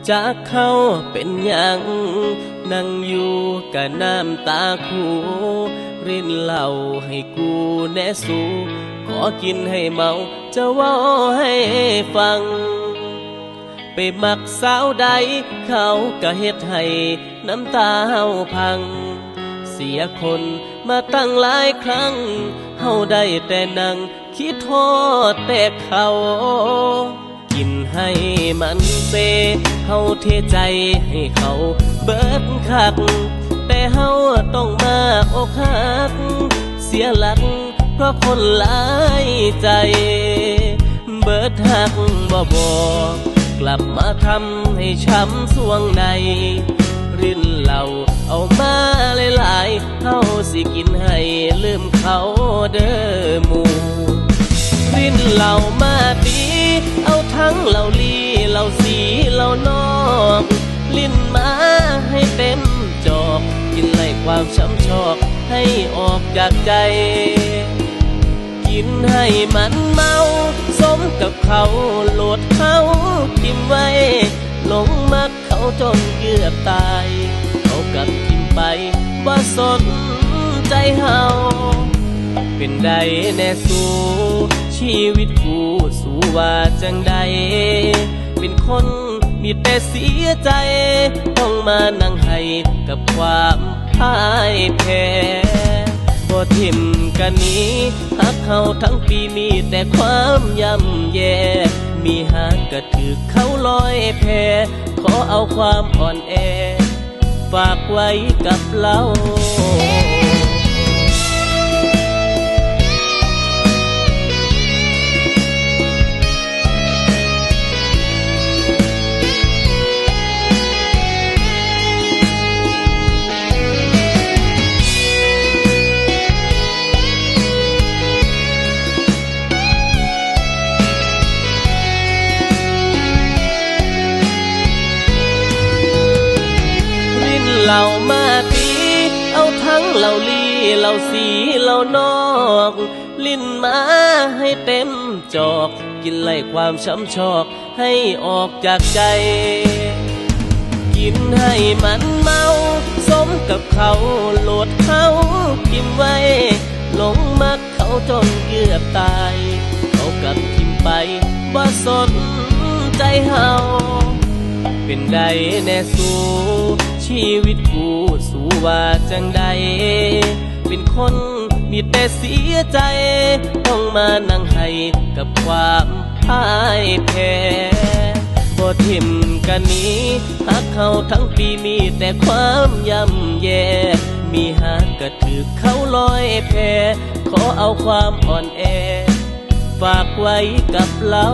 จากเขาเป็นอย่างนั่งอยู่กับน้ำตาคูรินเหล้าให้กูแน่สูขอกินให้เมาจะเว้าให้ฟังไปมักสาวใดเขาก็เฮ็ดให้น้ำตาเฮาพังเสียคนมาตั้งหลายครั้งเฮาได้แต่นั่งคิดโทษแต่เขากินให้มันเซเฮาเทใจให้เขาเบิดคักแต่เฮาต้องมาอกหักเสียหลักเพราะคนหลายใจเบิดหักบ่บอกกลับมาทำให้ช้ำสวงในรินเหล้าเอามาหลายๆเฮาสิกินให้ลืมเขาเด้อหมู่รินเหล้ามาดีเอาทั้งเหล้าลีเหล้าสีเหล้านอกลิ้นมาให้เต็มจอกกินไล่ความช้ำชอกให้ออกจากใจกินให้มันเมาสมกับเขาโหลดเขาทิมไว้หลงมักเขาจนเกือบตายเขากลับทิมไปว่าสนใจเฮาเป็นใดแน่สู้ชีวิตกูสู้ว่าจังใดเป็นคนมีแต่เสียใจต้องมานั่งให้กับความพ่ายแพ้บ่ทิมกันนี้หักเขาทั้งปีมีแต่ความย่ำแย่มีหักก็ถือเขาลอยแพขอเอาความอ่อนแอฝากไว้กับเราเหล้ามาตีเอาทั้งเหล้าลีเหล้าสีเหล้านอกลิ้นมาให้เต็มจอกกินไล่ความช้ำชอกให้ออกจากใจกินให้มันเมาสมกับเขาโหลดเขาทิมไว้หลงมักเขาจนเกือบตายเขากลับทิมไปว่าสนใจเฮาเป็นใดแน่สู้ชีวิตกูสู้ว่าจังใดเป็นคนมีแต่เสียใจต้องมานั่งให้กับความพ่ายแพ้บ่ทิมกันนี้หักเขาทั้งปีมีแต่ความย่ำแย่มีหักก็ถือเขาลอยแพขอเอาความอ่อนแอฝากไว้กับเรา